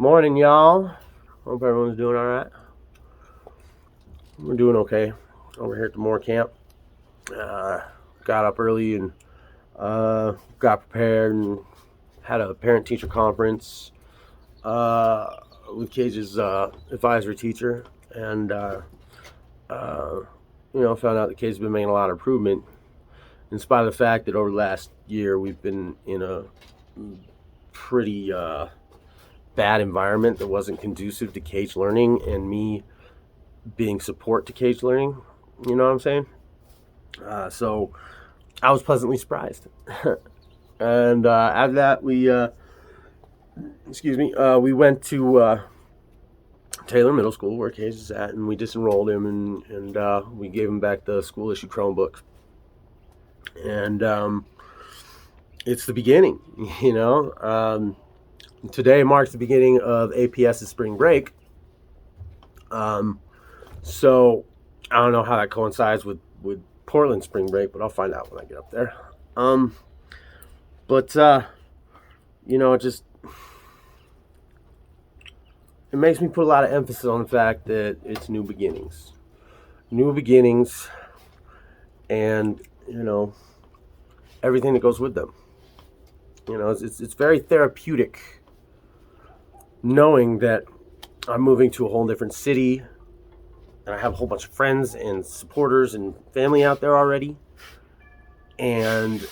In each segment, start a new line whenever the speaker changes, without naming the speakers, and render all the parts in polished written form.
Morning, y'all. Hope everyone's doing all right. We're doing okay over here at the Moore camp. Uh, got up early and got prepared and had a parent-teacher conference with Cage's advisory teacher, and uh, found out that Cage's been making a lot of improvement, in spite of the fact that over the last year we've been in a pretty bad environment that wasn't conducive to Cage learning and me being support to Cage learning. You know what I'm saying? So I was pleasantly surprised. And after that, we went to Taylor Middle School, where Cage is at, and we disenrolled him, and we gave him back the school issue Chromebook. And it's the beginning, Today marks the beginning of APS's spring break. So I don't know how that coincides with Portland spring break, but I'll find out when I get up there. It makes me put a lot of emphasis on the fact that it's new beginnings, and everything that goes with them. It's very therapeutic knowing that I'm moving to a whole different city, and I have a whole bunch of friends and supporters and family out there already, and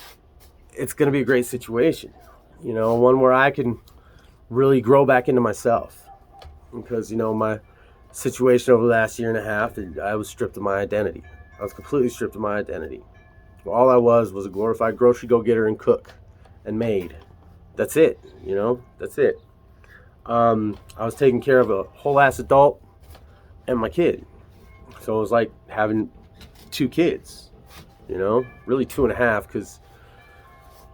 it's going to be a great situation, one where I can really grow back into myself, because my situation over the last year and a half, I was stripped of my identity. I was completely stripped of my identity. All I was a glorified grocery go-getter and cook and maid. That's it. That's it. I was taking care of a whole ass adult and my kid. So it was like having two kids, really two and a half, because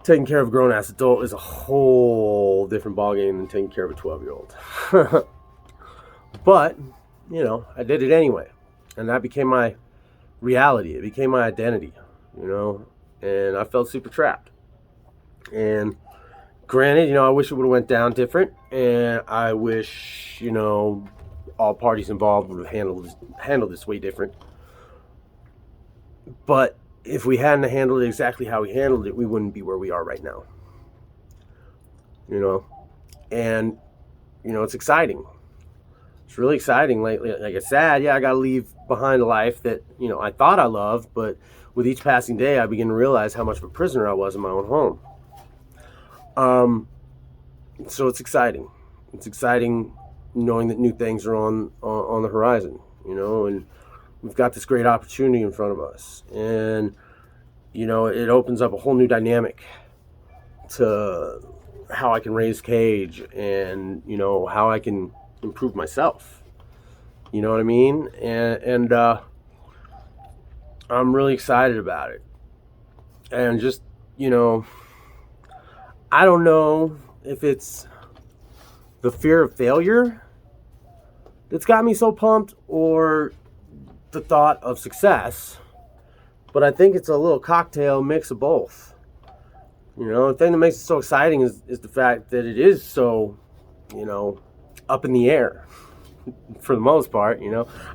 taking care of a grown ass adult is a whole different ballgame than taking care of a 12-year-old. But, I did it anyway. And that became my reality. It became my identity, and I felt super trapped. And granted, I wish it would have went down different, and I wish, all parties involved would have handled this way different. But if we hadn't handled it exactly how we handled it, we wouldn't be where we are right now. And it's exciting. It's really exciting. Like I said, I got to leave behind a life that I thought I loved, but with each passing day, I begin to realize how much of a prisoner I was in my own home. So it's exciting. It's exciting knowing that new things are on the horizon, and we've got this great opportunity in front of us, and it opens up a whole new dynamic to how I can raise Cage, and how I can improve myself. You know what I mean? And I'm really excited about it. And just I don't know if it's the fear of failure that's got me so pumped, or the thought of success, but I think it's a little cocktail mix of both. The thing that makes it so exciting is the fact that it is so, up in the air for the most part.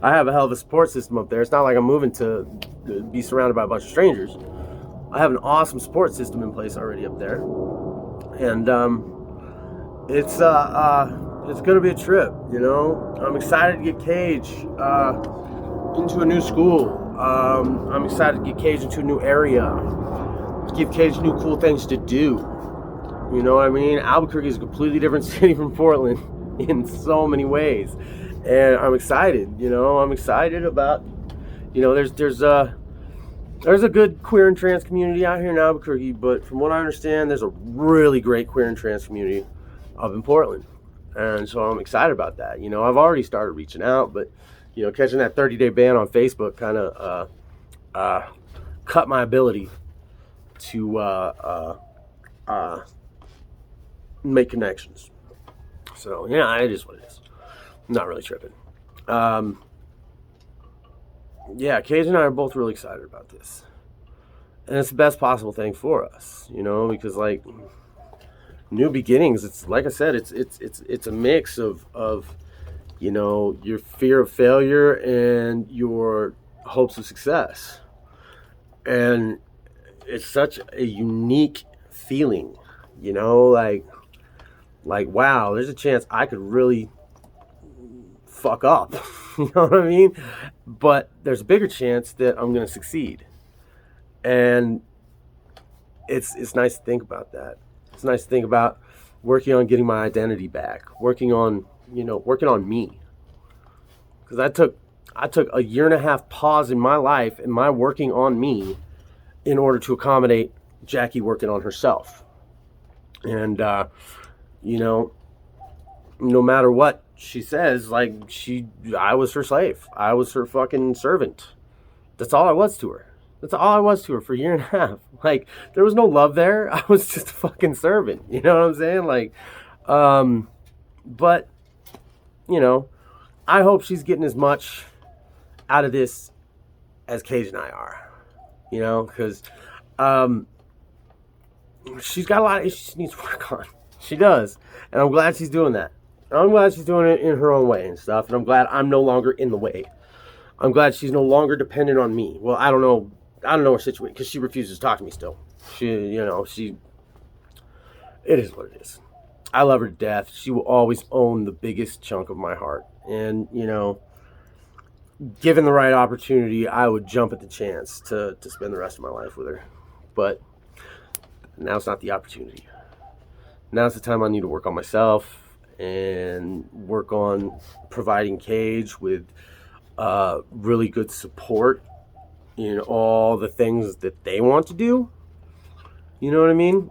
I have a hell of a support system up there. It's not like I'm moving to be surrounded by a bunch of strangers. I have an awesome support system in place already up there, and it's gonna be a trip. I'm excited to get Cage into a new school. I'm excited to get Cage into a new area, give Cage new cool things to do. You know what I mean? Albuquerque is a completely different city from Portland in so many ways, and I'm excited. I'm excited about. There's a good queer and trans community out here in Albuquerque, but from what I understand, there's a really great queer and trans community up in Portland, and so I'm excited about that. I've already started reaching out, but catching that 30-day ban on Facebook kind of cut my ability to make connections. So it is what it is. I'm not really tripping. Cage and I are both really excited about this, and it's the best possible thing for us. Because new beginnings. It's like I said, it's a mix of your fear of failure and your hopes of success. And it's such a unique feeling, like wow, there's a chance I could really fuck up. You know what I mean? But there's a bigger chance that I'm going to succeed. And it's nice to think about that. It's nice to think about working on getting my identity back, working on me. Because I took a year and a half pause in my life and my working on me in order to accommodate Jackie working on herself. And no matter what she says, like I was her slave. I was her fucking servant. That's all I was to her. That's all I was to her for a year and a half. Like, there was no love there. I was just a fucking servant. You know what I'm saying? Like, but, I hope she's getting as much out of this as Cage and I are. Because she's got a lot of issues she needs to work on. She does. And I'm glad she's doing that. I'm glad she's doing it in her own way and stuff. And I'm glad I'm no longer in the way. I'm glad she's no longer dependent on me. Well, I don't know her situation because she refuses to talk to me still. It is what it is. I love her to death. She will always own the biggest chunk of my heart. And, given the right opportunity, I would jump at the chance to spend the rest of my life with her. But now's not the opportunity. Now's the time I need to work on myself and work on providing Cage with really good support in all the things that they want to do. You know what I mean?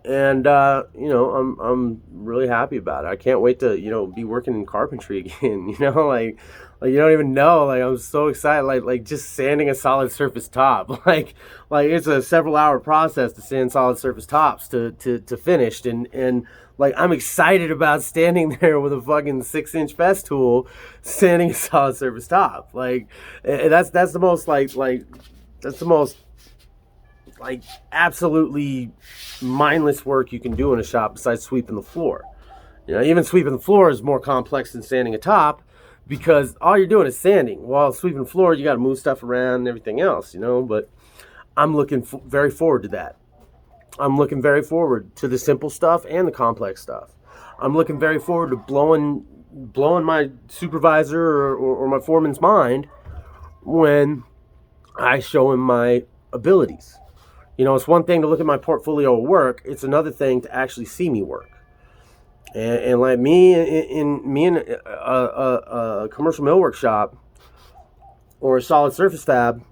And I'm really happy about it. I can't wait to be working in carpentry again. Like you don't even know. Like, I'm so excited. Like just sanding a solid surface top. Like it's a several hour process to sand solid surface tops to finished. And like, I'm excited about standing there with a fucking 6-inch fest tool, sanding a solid surface top. Like, that's the most that's the most absolutely mindless work you can do in a shop besides sweeping the floor. Even sweeping the floor is more complex than sanding a top because all you're doing is sanding. While sweeping the floor, you got to move stuff around and everything else, But I'm looking very forward to that. I'm looking very forward to the simple stuff and the complex stuff. I'm looking very forward to blowing my supervisor or my foreman's mind when I show him my abilities. It's one thing to look at my portfolio of work. It's another thing to actually see me work. And like me in a commercial millwork shop or a solid surface fab,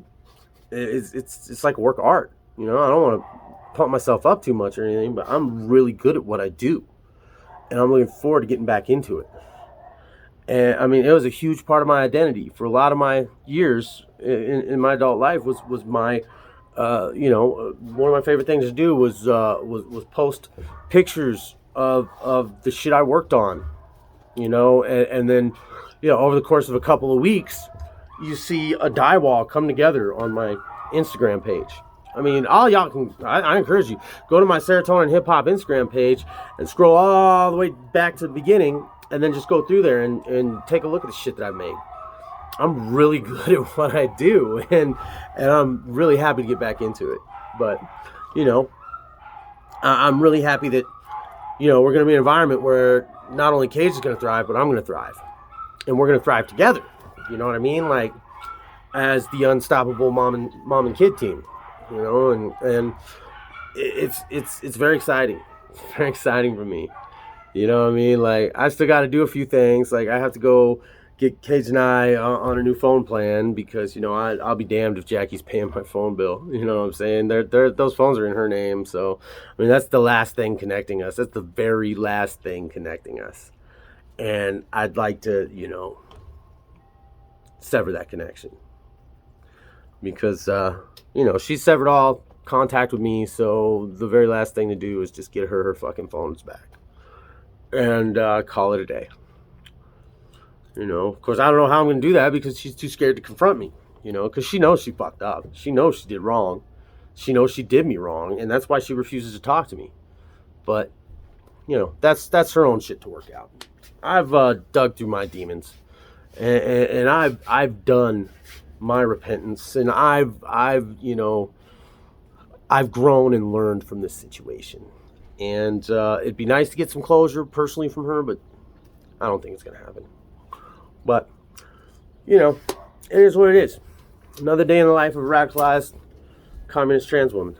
it's like a work of art. I don't want to pump myself up too much or anything, but I'm really good at what I do. And I'm looking forward to getting back into it. And I mean, it was a huge part of my identity for a lot of my years in my adult life was my one of my favorite things to do was post pictures of the shit I worked on, and then, over the course of a couple of weeks, you see a die wall come together on my Instagram page. I mean, all y'all can, I encourage you, go to my Serotonin Hip Hop Instagram page and scroll all the way back to the beginning and then just go through there and take a look at the shit that I've made. I'm really good at what I do, and I'm really happy to get back into it. But, I'm really happy that, we're going to be in an environment where not only Cage is going to thrive, but I'm going to thrive. And we're going to thrive together. You know what I mean? Like, as the unstoppable mom and kid team, and it's very exciting. It's very exciting for me. You know what I mean? Like, I still got to do a few things. Like, I have to go get Cage and I on a new phone plan because, I'll be damned if Jackie's paying my phone bill. You know what I'm saying? Those phones are in her name. So, I mean, that's the last thing connecting us. That's the very last thing connecting us. And I'd like to, sever that connection. Because, she severed all contact with me. So the very last thing to do is just get her fucking phones back. And call it a day. Of course, I don't know how I'm going to do that because she's too scared to confront me, because she knows she fucked up. She knows she did wrong. She knows she did me wrong, and that's why she refuses to talk to me. But that's her own shit to work out. I've dug through my demons, and I've done my repentance, and I've grown and learned from this situation. And it'd be nice to get some closure personally from her, but I don't think it's going to happen. But, it is what it is. Another day in the life of a radicalized communist trans woman.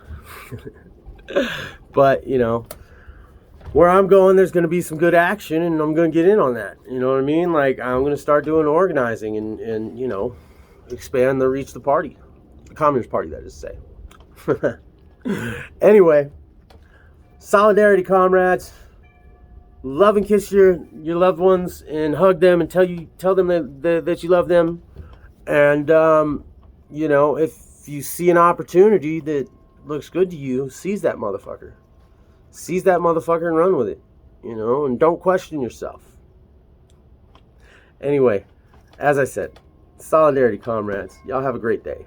But, where I'm going, there's going to be some good action, and I'm going to get in on that. You know what I mean? Like, I'm going to start doing organizing and expand the reach of the party. The Communist Party, that is to say. Anyway, solidarity, comrades. Love and kiss your loved ones and hug them and tell them that you love them. And, if you see an opportunity that looks good to you, seize that motherfucker. Seize that motherfucker and run with it, and don't question yourself. Anyway, as I said, solidarity, comrades. Y'all have a great day.